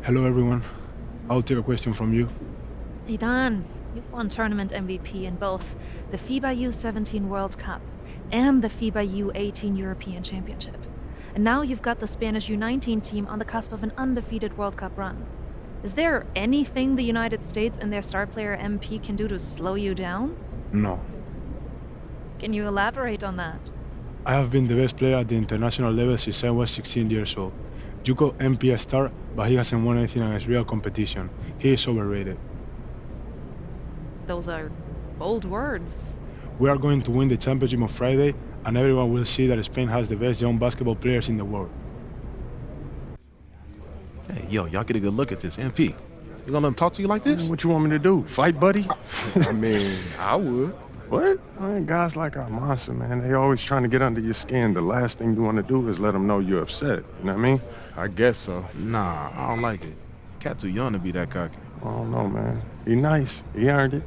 Hello, everyone. I'll take a question from you. Idan, you've won tournament MVP in both the FIBA U17 World Cup and the FIBA U18 European Championship. And now you've got the Spanish U19 team on the cusp of an undefeated World Cup run. Is there anything the United States and their star player MP can do to slow you down? No. Can you elaborate on that? I have been the best player at the international level since I was 16 years old. You call MP a star, but he hasn't won anything against real competition. He is overrated. Those are bold words. We are going to win the championship on Friday, and everyone will see that Spain has the best young basketball players in the world. Hey, yo, y'all get a good look at this. MP, you gonna let him talk to you like this? What you want me to do? Fight, buddy? I mean, I would. What? I mean, guys like our monster, man, they always trying to get under your skin. The last thing you want to do is let them know you're upset. You know what I mean? I guess so. Nah, I don't like it. Cat too young to be that cocky. I don't know, man. He nice. He earned it.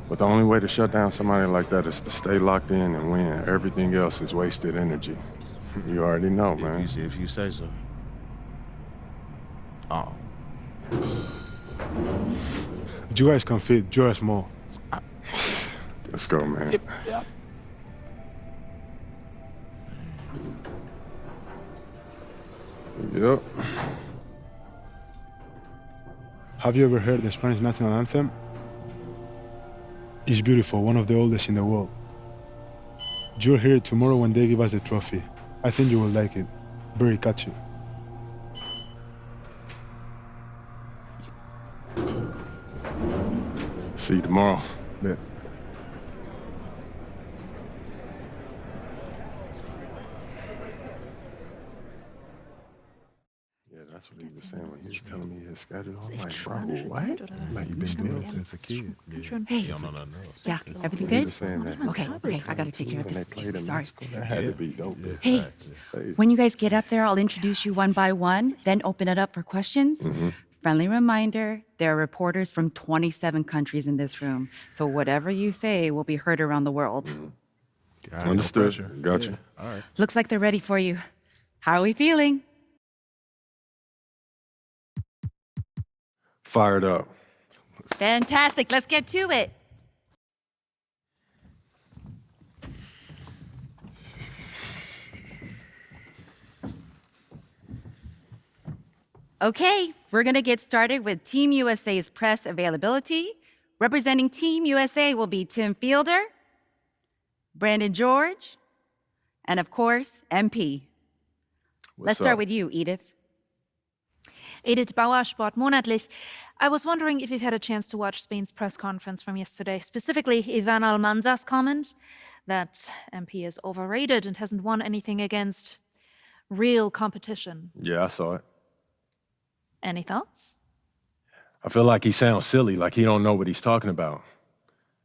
But the only way to shut down somebody like that is to stay locked in and win. Everything else is wasted energy. You already know, man. If you say so. Oh. You guys can fit, you're small. Let's go, man. Yep. Yep. Have you ever heard the Spanish national anthem? It's beautiful, one of the oldest in the world. You'll hear it tomorrow when they give us the trophy. I think you will like it. Very catchy. See you tomorrow. Yeah. That's what he was saying when he was telling me his schedule. I'm like, bro, what? Like you've been doing it since a kid. Hey. You don't know nothing else. Yeah, everything He good? was saying that. Okay, I gotta take care of When they this. played Excuse me, in sorry. Mexico, that had to be dope. Hey, when you guys get up there, I'll introduce you one by one, then open it up for questions. Friendly reminder, there are reporters from 27 countries in this room, so whatever you say will be heard around the world. Understood. Gotcha. All right. Looks like they're ready for you. How are we feeling? Fired up. Fantastic, let's get to it. Okay, we're gonna get started with Team USA's press availability. Representing Team USA will be Tim Fielder, Brandon George, and of course, MP. Let's start with you, Edith. Edith Bauer, Sport Monatlich. I was wondering if you've had a chance to watch Spain's press conference from yesterday, specifically Ivan Almanza's comment that MP is overrated and hasn't won anything against real competition. Yeah, I saw it. Any thoughts? I feel like he sounds silly, like he don't know what he's talking about.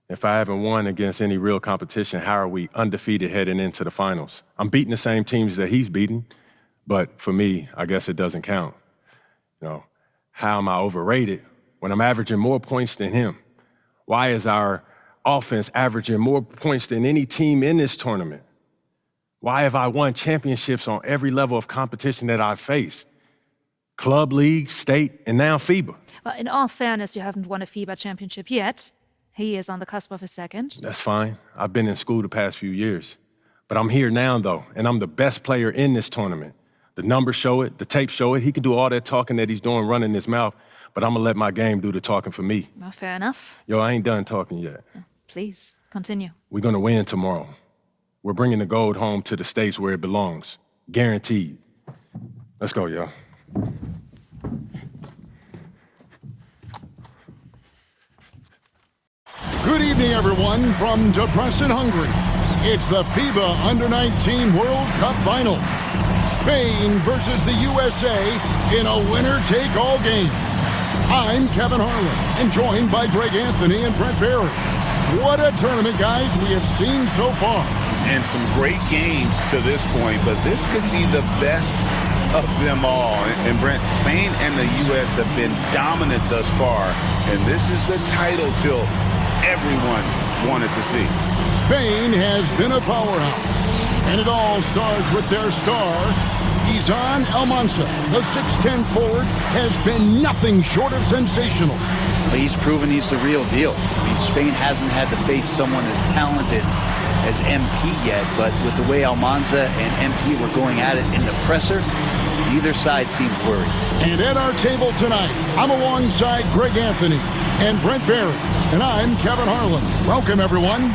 If I haven't won against any real competition, how are we undefeated heading into the finals? I'm beating the same teams that he's beaten, but for me, I guess it doesn't count. You know, how am I overrated when I'm averaging more points than him? Why is our offense averaging more points than any team in this tournament? Why have I won championships on every level of competition that I've faced? Club, league, state, and now FIBA. Well, in all fairness, you haven't won a FIBA championship yet. He is on the cusp of a second. That's fine. I've been in school the past few years. But I'm here now, though, and I'm the best player in this tournament. The numbers show it, the tape show it. He can do all that talking that he's doing running his mouth, but I'm gonna let my game do the talking for me. Well, fair enough. Yo, I ain't done talking yet. Please, continue. We're gonna win tomorrow. We're bringing the gold home to the States where it belongs. Guaranteed. Let's go, y'all. Good evening, everyone, from Debrecen, Hungary. It's the FIBA Under-19 World Cup Final. Spain versus the USA in a winner-take-all game. I'm Kevin Harlan, and joined by Greg Anthony and Brent Barry. What a tournament, guys, we have seen so far. And some great games to this point, but this could be the best of them all. And Brent, Spain and the U.S. have been dominant thus far, and this is the title tilt everyone wanted to see. Spain has been a powerhouse, and it all starts with their star, He's on. Almanza, the 6'10 forward, has been nothing short of sensational. But he's proven he's the real deal. I mean, Spain hasn't had to face someone as talented as MP yet, but with the way Almanza and MP were going at it in the presser, neither side seems worried. And at our table tonight, I'm alongside Greg Anthony and Brent Barry, and I'm Kevin Harlan. Welcome, everyone.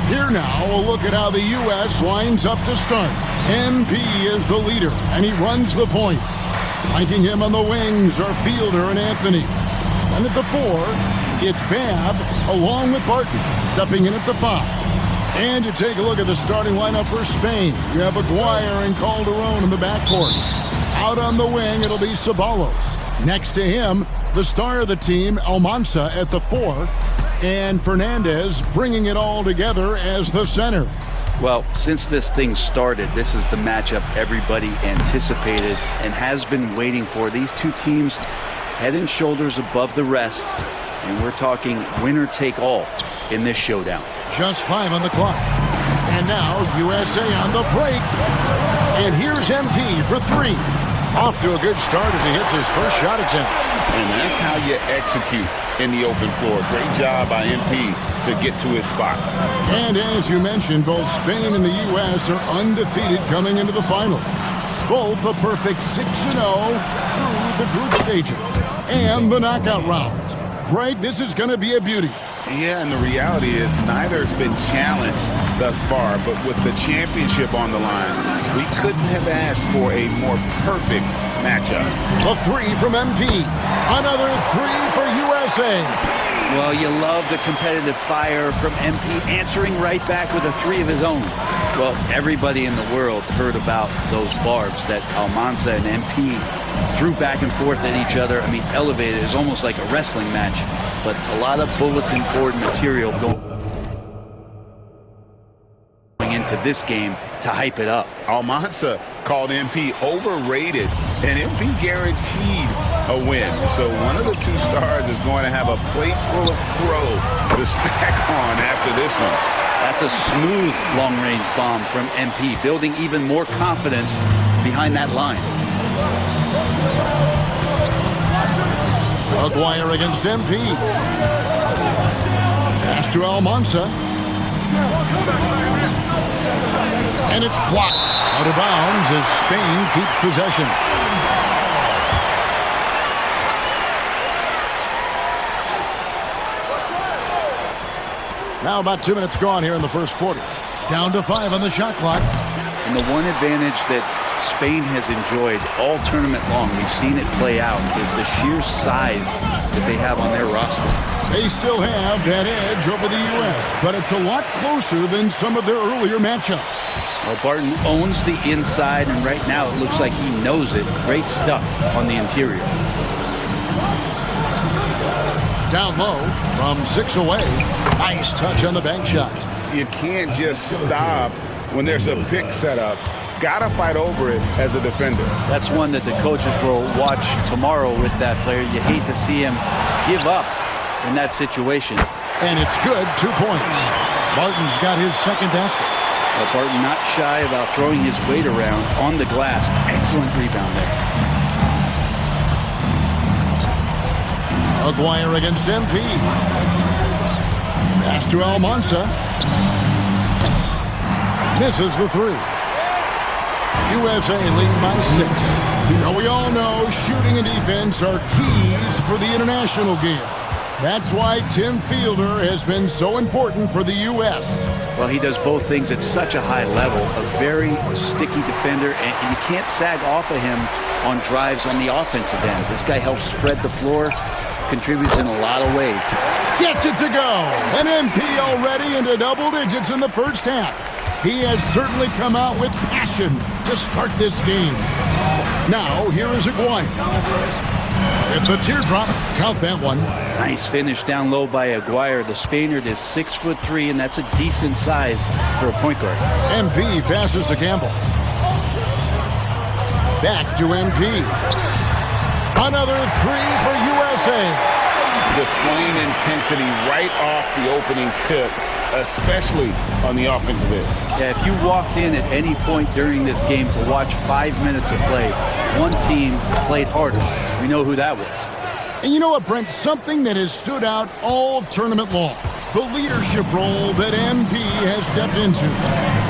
Here now, a look at how the U.S. lines up to start. MP is the leader, and he runs the point. Flanking him on the wings are Fielder and Anthony. And at the 4, it's Babb, along with Barton, stepping in at the 5. And you take a look at the starting lineup for Spain. You have Aguirre and Calderon in the backcourt. Out on the wing, it'll be Ceballos. Next to him, the star of the team, Almanza at the 4. And Fernandez bringing it all together as the center. Well, since this thing started, this is the matchup everybody anticipated and has been waiting for. These two teams head and shoulders above the rest, and we're talking winner take all in this showdown. Just 5 on the clock. And now USA on the break. And here's MP for 3. Off to a good start as he hits his first shot attempt. And that's how you execute in the open floor. Great job by MP to get to his spot. And as you mentioned, both Spain and the U.S. are undefeated coming into the final. Both a perfect 6-0 through the group stages and the knockout rounds. Greg, this is going to be a beauty. Yeah, and the reality is neither has been challenged thus far, but with the championship on the line, we couldn't have asked for a more perfect matchup. A 3 from MP. Another 3 for USA. Well, you love the competitive fire from MP answering right back with a 3 of his own. Well, everybody in the world heard about those barbs that Almanza and MP threw back and forth at each other. I mean, elevated. It was almost like a wrestling match, but a lot of bulletin board material going into this game to hype it up. Almanza called MP overrated, and MP guaranteed a win. So one of the two stars is going to have a plate full of crow to snack on after this one. That's a smooth long-range bomb from MP, building even more confidence behind that line. Aguirre against MP. Pass to Almanza. And it's blocked out of bounds as Spain keeps possession. Now about 2 minutes gone here in the first quarter. Down to 5 on the shot clock. And the one advantage that Spain has enjoyed all tournament long, we've seen it play out, is the sheer size that they have on their roster. They still have that edge over the U.S., but it's a lot closer than some of their earlier matchups. Well, Barton owns the inside, and right now it looks like he knows it. Great stuff on the interior. Down low from 6 away. Nice touch on the bank shot. You can't just stop when there's a pick set up. Gotta fight over it as a defender. That's one that the coaches will watch tomorrow with that player. You hate to see him give up in that situation. And it's good, 2 points. Barton's got his second basket. But Barton not shy about throwing his weight around on the glass. Excellent rebound there. Aguirre against MP. Pass to Almanza. Misses the 3. USA lead by 6. Now we all know shooting and defense are keys for the international game. That's why Tim Fielder has been so important for the U.S. Well, he does both things at such a high level. A very sticky defender, and you can't sag off of him on drives on the offensive end. This guy helps spread the floor, contributes in a lot of ways. Gets it to go. An MP already into double digits in the first half. He has certainly come out with passion to start this game. Now, here is Aguirre. With the teardrop, count that one. Nice finish down low by Aguirre. The Spaniard is 6'3", and that's a decent size for a point guard. MP passes to Campbell. Back to MP. Another 3 for USA. displaying intensity right off the opening tip, especially on the offensive end. Yeah, if you walked in at any point during this game to watch 5 minutes of play, one team played harder. We know who that was. And you know what, Brent? Something that has stood out all tournament long. The leadership role that MP has stepped into.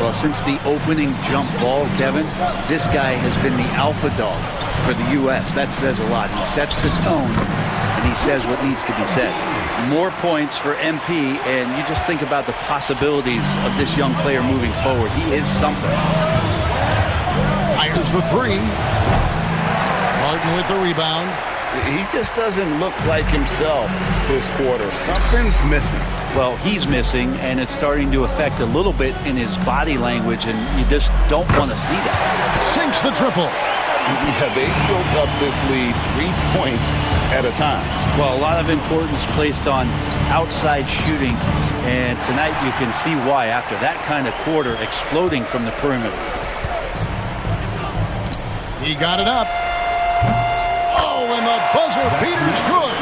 Well, since the opening jump ball, Kevin, this guy has been the alpha dog for the U.S. That says a lot. He sets the tone, and he says what needs to be said. More points for MP, and you just think about the possibilities of this young player moving forward. He is something. Fires the three. Martin with the rebound. He just doesn't look like himself this quarter. Something's missing. Well, he's missing, and it's starting to affect a little bit in his body language, and you just don't want to see that. Sinks the triple. Yeah, they built up this lead 3 points at a time. Well, a lot of importance placed on outside shooting, and tonight you can see why after that kind of quarter exploding from the perimeter. He got it up. Oh, and the buzzer beater's good.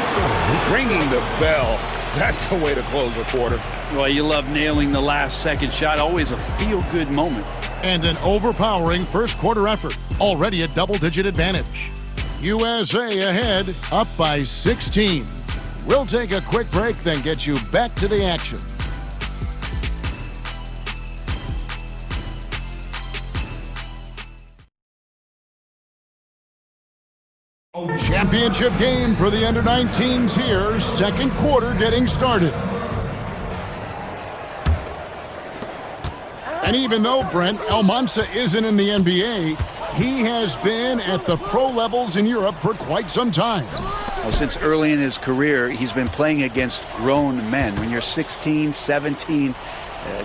Ringing the bell. That's the way to close a quarter. Well, you love nailing the last second shot. Always a feel-good moment. And an overpowering first quarter effort. Already a double-digit advantage. USA ahead, up by 16. We'll take a quick break, then get you back to the action. Championship game for the under-19s here. Second quarter getting started. And even though Brent Almanza isn't in the NBA, he has been at the pro levels in Europe for quite some time. Well, since early in his career, he's been playing against grown men. When you're 16, 17,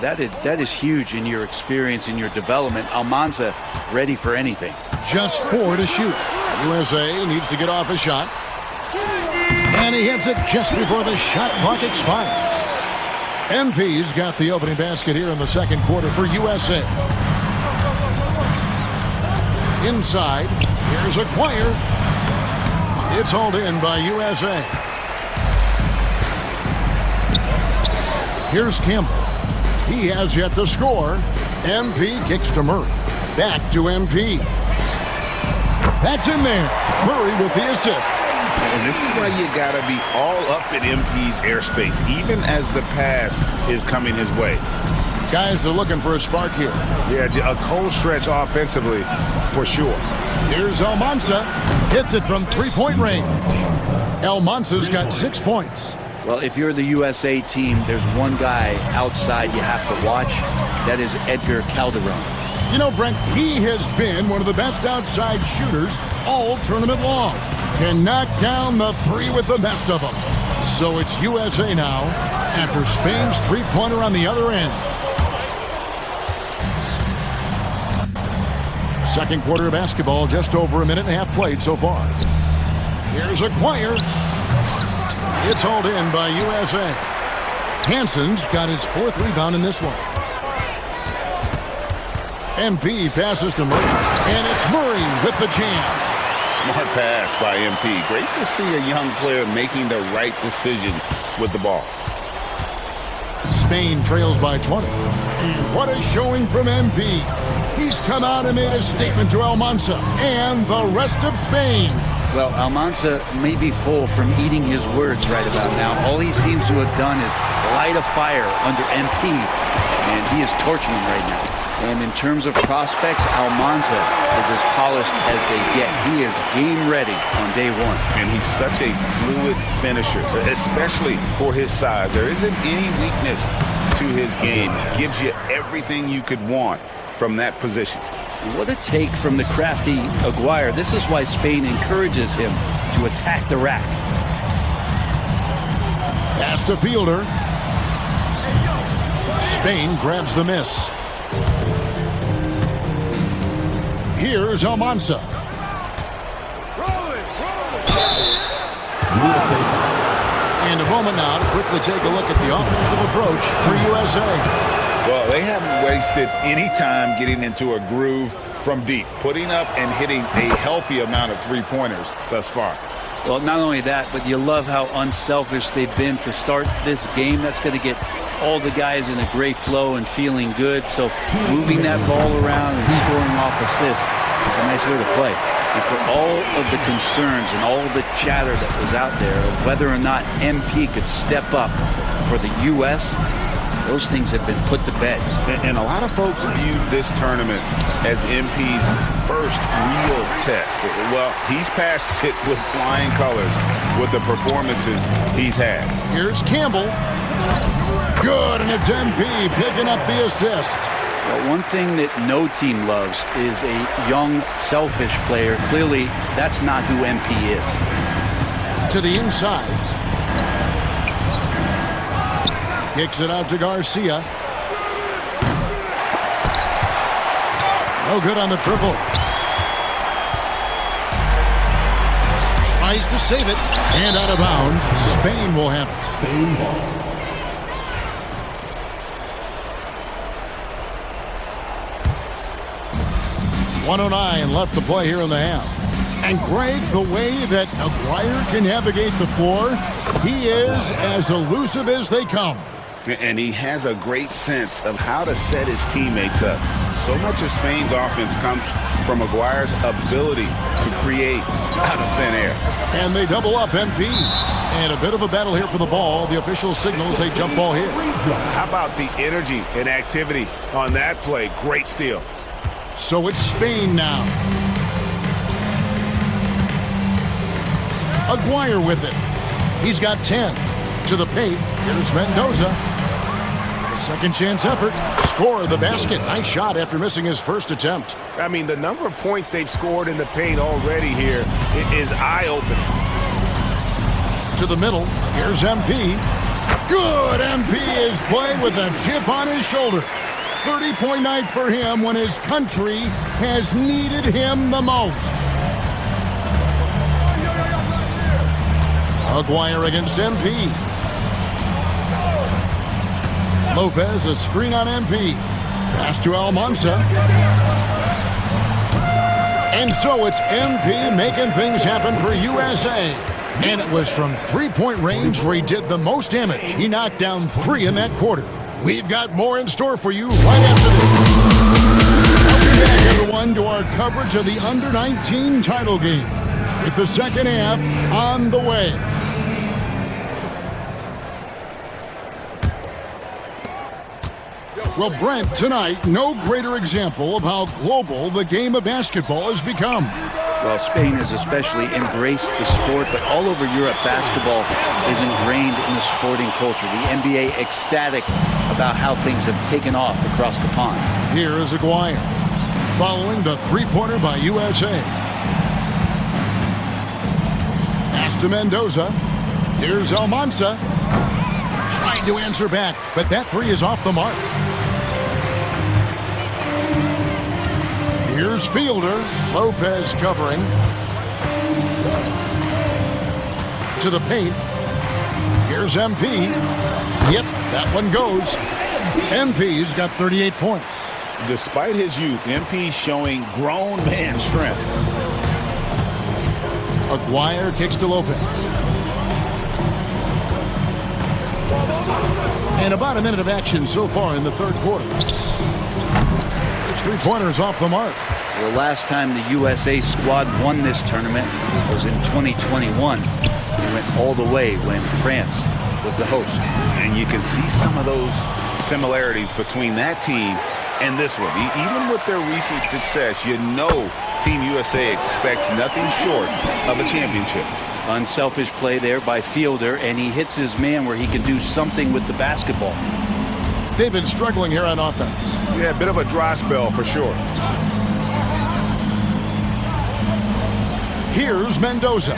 that is huge in your experience, in your development. Almanza ready for anything. Just 4 to shoot. USA needs to get off a shot. And he hits it just before the shot clock expires. MP's got the opening basket here in the second quarter for USA. Inside, here's Aguirre. It's hauled in by USA. Here's Campbell. He has yet to score. MP kicks to Murray. Back to MP. That's in there. Murray with the assist. And this is why you got to be all up in MP's airspace, even as the pass is coming his way. Guys are looking for a spark here. Yeah, a cold stretch offensively, for sure. Here's Almanza. Hits it from three-point range. Almanza's got 6 points. Well, if you're the USA team, there's one guy outside you have to watch. That is Edgar Calderon. You know, Brent, he has been one of the best outside shooters all tournament long. Can knock down the three with the best of them. So it's USA now after Spain's three-pointer on the other end. Second quarter of basketball, just over a minute and a half played so far. Here's Aguirre. It's hauled in by USA. Hansen's got his 4th rebound in this one. MP passes to Murray, and it's Murray with the jam. Smart pass by MP. Great to see a young player making the right decisions with the ball. Spain trails by 20. What a showing from MP. He's come out and made a statement to Almanza and the rest of Spain. Well, Almanza may be full from eating his words right about now. All he seems to have done is light a fire under MP, and he is torching him right now. And in terms of prospects, Almanza is as polished as they get. He is game ready on day one. And he's such a fluid finisher, especially for his size. There isn't any weakness to his game. Gives you everything you could want from that position. What a take from the crafty Aguirre. This is why Spain encourages him to attack the rack. Pass to Fielder. Spain grabs the miss. Here's Almanza. And a moment now to quickly take a look at the offensive approach for USA. Well, they haven't wasted any time getting into a groove from deep, putting up and hitting a healthy amount of three-pointers thus far. Well, not only that, but you love how unselfish they've been to start this game. That's going to get all the guys in a great flow and feeling good. So moving that ball around and scoring off assists is a nice way to play. And for all of the concerns and all of the chatter that was out there of whether or not MP could step up for the U.S., those things have been put to bed. And a lot of folks viewed this tournament as MP's first real test. Well, he's passed it with flying colors with the performances he's had. Here's Campbell. Good, and it's MP picking up the assist. Well, one thing that no team loves is a young, selfish player. Clearly, that's not who MP is. To the inside. Kicks it out to Garcia. No good on the triple. Tries to save it. And out of bounds. Spain will have Spain ball. .109 left to play here in the half. And Greg, the way that Aguirre can navigate the floor, he is as elusive as they come. And he has a great sense of how to set his teammates up. So much of Spain's offense comes from Aguirre's ability to create out of thin air. And they double up MP. And a bit of a battle here for the ball. The official signals a jump ball here. How about the energy and activity on that play? Great steal. So it's Spain now. Aguirre with it. He's got 10. To the paint. Here's Mendoza. A second chance effort. Score the basket. Nice shot after missing his first attempt. I mean, the number of points they've scored in the paint already here is eye-opening. To the middle. Here's MP. Good. MP is playing with a chip on his shoulder. 30-point night for him when his country has needed him the most. Aguirre against MP. Lopez, a screen on MP. Pass to Almanza. And so it's MP making things happen for USA. And it was from three-point range where he did the most damage. He knocked down 3 in that quarter. We've got more in store for you right after this. Welcome back, everyone, to our coverage of the Under-19 title game, with the second half on the way. Well, Brent, tonight, no greater example of how global the game of basketball has become. Well, Spain has especially embraced the sport, but all over Europe, basketball is ingrained in the sporting culture. The NBA ecstatic about how things have taken off across the pond. Here is Aguirre, following the three-pointer by USA. Pass to Mendoza. Here's Almanza. Trying to answer back, but that three is off the mark. Here's Fielder. Lopez covering. To the paint. Here's MP. Yep, that one goes. MP's got 38 points. Despite his youth, MP showing grown man strength. Aguirre kicks to Lopez. And about a minute of action so far in the third quarter. His three-pointer's off the mark. The last time the USA squad won this tournament was in 2021. We went all the way when France was the host. And you can see some of those similarities between that team and this one. Even with their recent success, you know Team USA expects nothing short of a championship. Unselfish play there by Fielder, and he hits his man where he can do something with the basketball. They've been struggling here on offense. Yeah, a bit of a dry spell for sure. Here's Mendoza.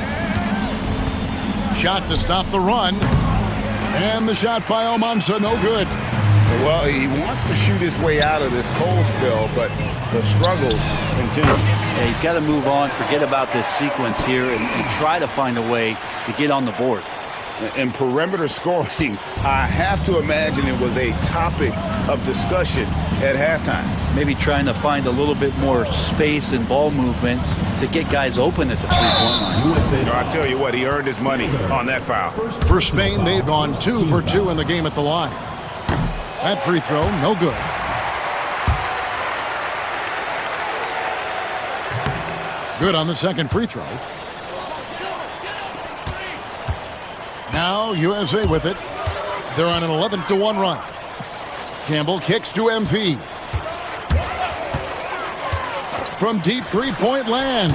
Shot to stop the run. And the shot by Almanza, no good. Well, he wants to shoot his way out of this cold spell, but the struggles continue. Yeah, he's got to move on, forget about this sequence here, and try to find a way to get on the board. And perimeter scoring, I have to imagine it was a topic of discussion at halftime. Maybe trying to find a little bit more space and ball movement to get guys open at the three-point line. All I tell you what, he earned his money on that foul. For Spain, they've gone 2 for 2 in the game at the line. That free throw, no good. Good on the second free throw. Now USA with it. They're on an 11-1 run. Campbell kicks to MP. From deep three-point land.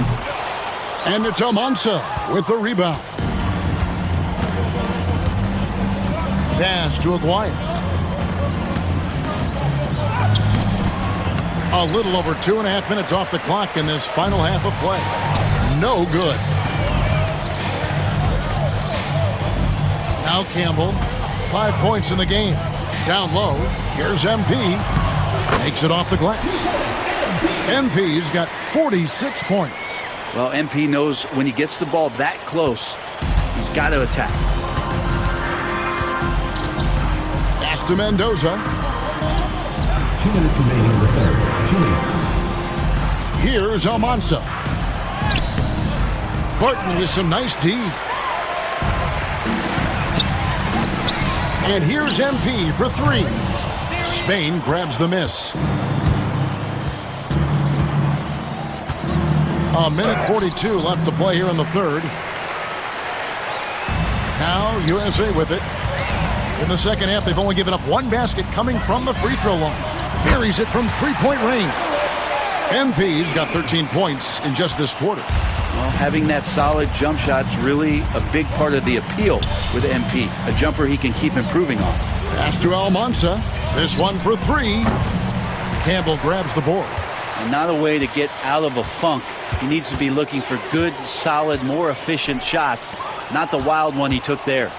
And it's Almanza with the rebound. Pass to Aguirre. A little over 2.5 minutes off the clock in this final half of play. No good. Now Campbell, 5 points in the game. Down low, here's MP. Makes it off the glass. MP's got 46 points. Well, MP knows when he gets the ball that close, he's got to attack. Pass to Mendoza. 2 minutes remaining in the third. 2 minutes. Here's Almanza. Barton with some nice D. And here's MP for 3. Spain grabs the miss. A minute 42 left to play here in the third. Now USA with it. In the second half, they've only given up 1 basket coming from the free throw line. Buries it from three-point range. MP's got 13 points in just this quarter. Well, having that solid jump shot's really a big part of the appeal with MP. A jumper he can keep improving on. Pass to Almanza. This one for 3. Campbell grabs the board. And not a way to get out of a funk. He needs to be looking for good, solid, more efficient shots, not the wild one he took there.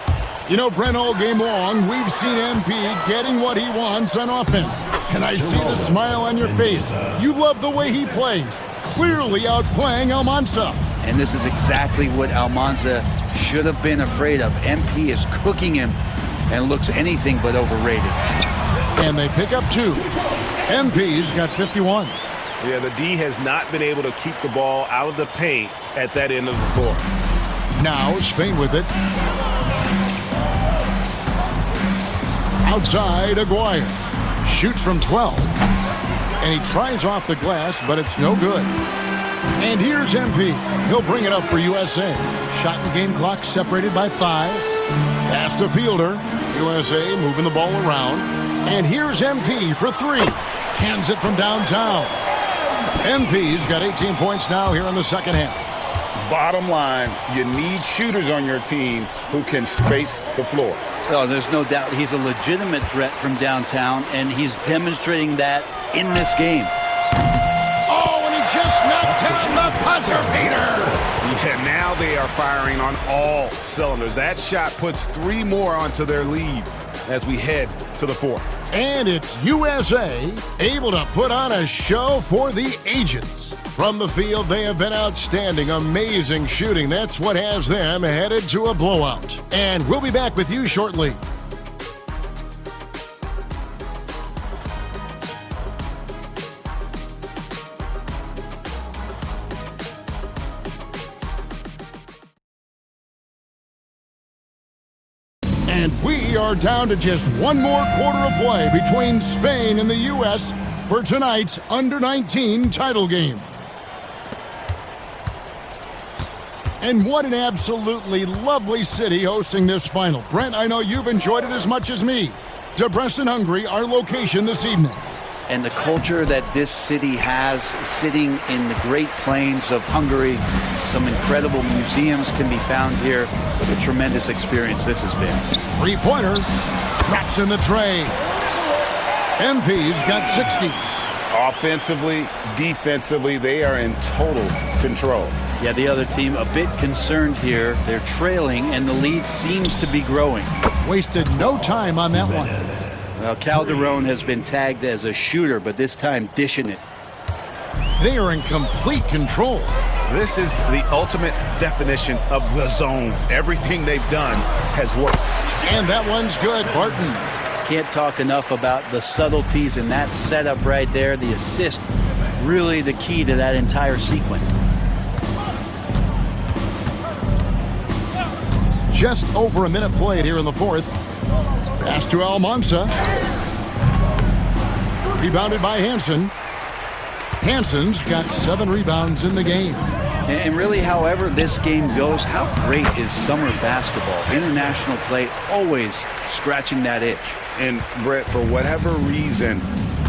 You know, Brent, all game long, we've seen MP getting what he wants on offense. And I see the smile on your face. You love the way he plays. Clearly outplaying Almanza. And this is exactly what Almanza should have been afraid of. MP is cooking him and looks anything but overrated. And they pick up 2. MP's got 51. Yeah, the D has not been able to keep the ball out of the paint at that end of the floor. Now Spain with it. Outside, Aguirre. Shoots from 12. And he tries off the glass, but it's no good. And here's MP. He'll bring it up for USA. Shot and game clock separated by 5. Pass to Fielder. USA moving the ball around. And here's MP for 3. Cans it from downtown. MP's got 18 points now here in the second half. Bottom line, you need shooters on your team who can space the floor. Oh, there's no doubt he's a legitimate threat from downtown, and he's demonstrating that in this game. Oh, and he just knocked down the buzzer beater. Yeah, now they are firing on all cylinders. That shot puts 3 more onto their lead as we head to the 4th. And it's USA able to put on a show for the ages. From the field, they have been outstanding. Amazing shooting. That's what has them headed to a blowout. And we'll be back with you shortly. And we are down to just 1 more quarter of play between Spain and the U.S. for tonight's Under-19 title game. And what an absolutely lovely city hosting this final. Brent, I know you've enjoyed it as much as me. Debrecen, Hungary, our location this evening. And the culture that this city has, sitting in the Great Plains of Hungary, some incredible museums can be found here. What a tremendous experience this has been. Three-pointer, drops in the tray. MP's got 60. Offensively, defensively, they are in total control. Yeah, the other team a bit concerned here. They're trailing, and the lead seems to be growing. Wasted no time on that one. Well, Calderon has been tagged as a shooter, but this time dishing it. They are in complete control. This is the ultimate definition of the zone. Everything they've done has worked. And that one's good, Barton. Can't talk enough about the subtleties in that setup right there. The assist, really the key to that entire sequence. just over a minute played here in the fourth. Pass to Almanza. Rebounded by Hansen. Hansen's got 7 rebounds in the game. And really, however this game goes, how great is summer basketball? International play always scratching that itch. And Brett, for whatever reason,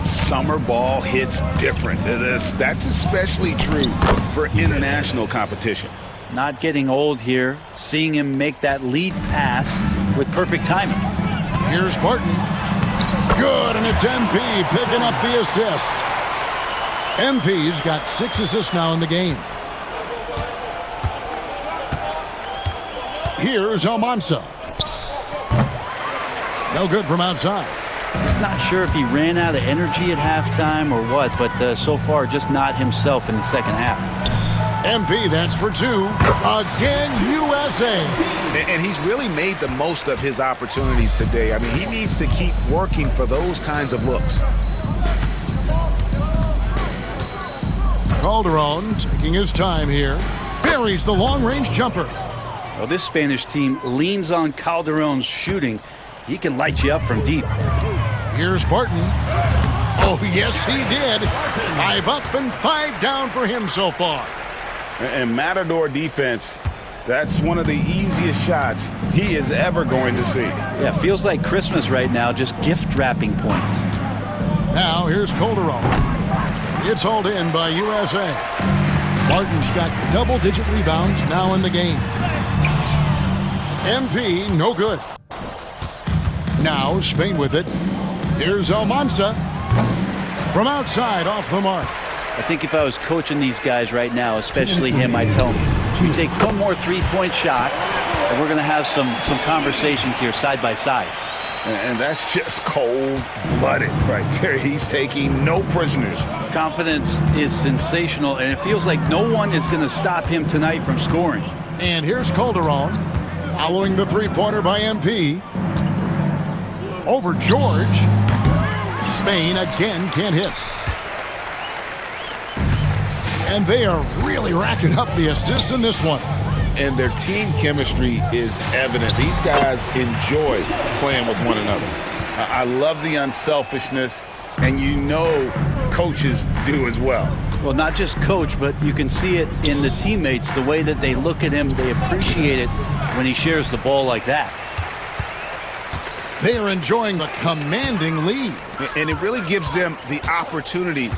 summer ball hits different. That's especially true for international competition. Not getting old here, seeing him make that lead pass with perfect timing. Here's Barton. Good, and it's MP picking up the assist. MP's got 6 assists now in the game. Here's Almanza. No good from outside. He's not sure if he ran out of energy at halftime or what, but so far just not himself in the second half. MP, that's for 2. Again, USA. And he's really made the most of his opportunities today. I mean, he needs to keep working for those kinds of looks. Calderon taking his time here. Buries the long-range jumper. Well, this Spanish team leans on Calderon's shooting. He can light you up from deep. Here's Barton. Oh, yes, he did. 5 up and 5 down for him so far. And Matador defense, that's one of the easiest shots he is ever going to see. Yeah, feels like Christmas right now, just gift wrapping points. Now, here's Calderon. It's hauled in by USA. Barton's got double-digit rebounds now in the game. MP, no good. Now, Spain with it. Here's Almanza. From outside, off the mark. I think if I was coaching these guys right now, especially him, I'd tell him, you take one more three-point shot, and we're going to have some conversations here side by side. And that's just cold-blooded right there. He's taking no prisoners. Confidence is sensational, and it feels like no one is going to stop him tonight from scoring. And here's Calderon, following the three-pointer by MP. Over George. Spain again can't hit. And they are really racking up the assists in this one. And their team chemistry is evident. These guys enjoy playing with one another. I love the unselfishness, and you know coaches do as well. Well, not just coach, but you can see it in the teammates, the way that they look at him. They appreciate it when he shares the ball like that. They are enjoying the commanding lead. And it really gives them the opportunity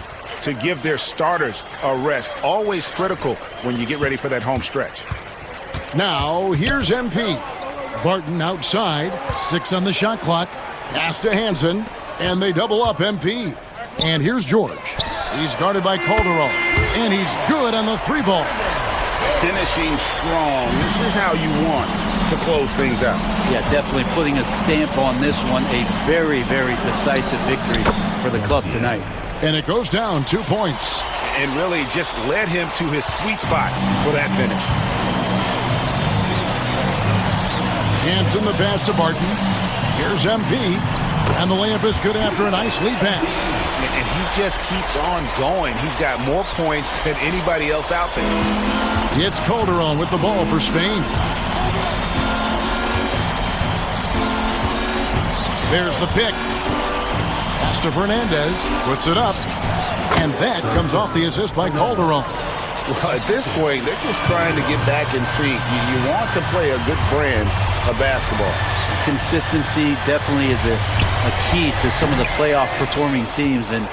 to give their starters a rest. Always critical when you get ready for that home stretch. Now, here's MP. Barton outside, 6 on the shot clock. Pass to Hansen, and they double up MP. And here's George. He's guarded by Calderon, and he's good on the 3-ball. Finishing strong. This is how you want to close things out. Yeah, definitely putting a stamp on this one. A very, very decisive victory for the club tonight. And it goes down 2 points. And really just led him to his sweet spot for that finish. Hansen the pass to Barton. Here's MP. And the layup is good after a nice lead pass. And he just keeps on going. He's got more points than anybody else out there. It's Calderon with the ball for Spain. There's the pick. Pass to Fernandez. Puts it up. And that comes off the assist by Calderon. Well, at this point, they're just trying to get back in sync. You want to play a good brand of basketball. Consistency definitely is a key to some of the playoff performing teams, and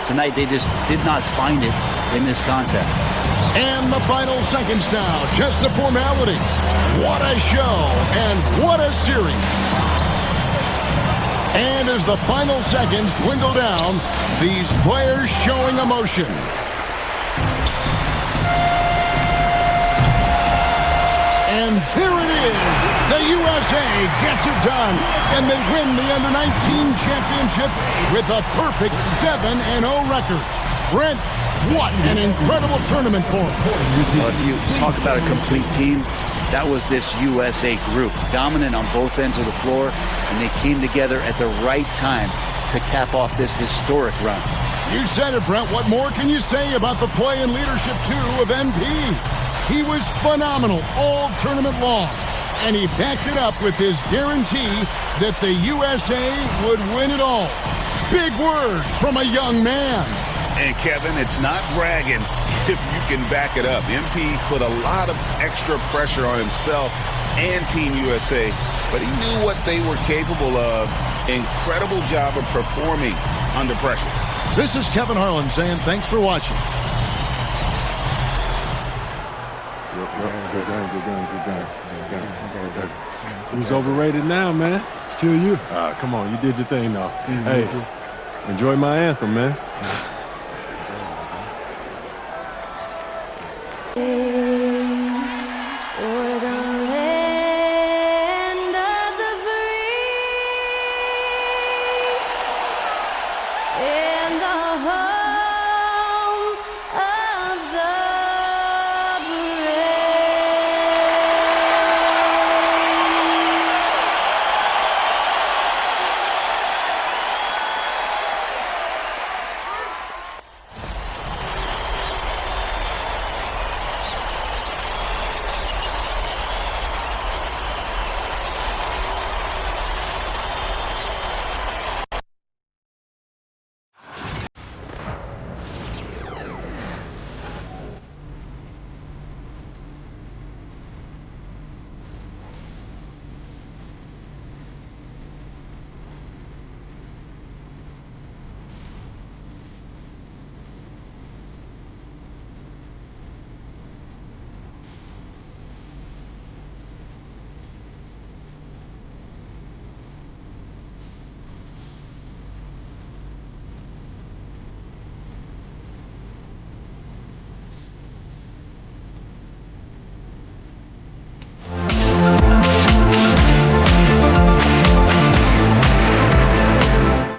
tonight they just did not find it in this contest. And the final seconds now, just a formality. What a show and what a series. And as the final seconds dwindle down, these players showing emotion. And there it is. The USA gets it done, and they win the Under-19 championship with a perfect 7-0 record. Brent, what an incredible tournament for them. Well, if you talk about a complete team, that was this USA group, dominant on both ends of the floor, and they came together at the right time to cap off this historic run. You said it, Brent. What more can you say about the play and leadership, too, of MP? He was phenomenal all tournament long. and he backed it up with his guarantee that the USA would win it all. Big words from a young man. And Kevin, it's not bragging if you can back it up. MP put a lot of extra pressure on himself and Team USA, but he knew what they were capable of. Incredible job of performing under pressure. This is Kevin Harlan saying thanks for watching. Who's overrated now, man? Still you. Come on, you did your thing, though. Hey, enjoy my anthem, man.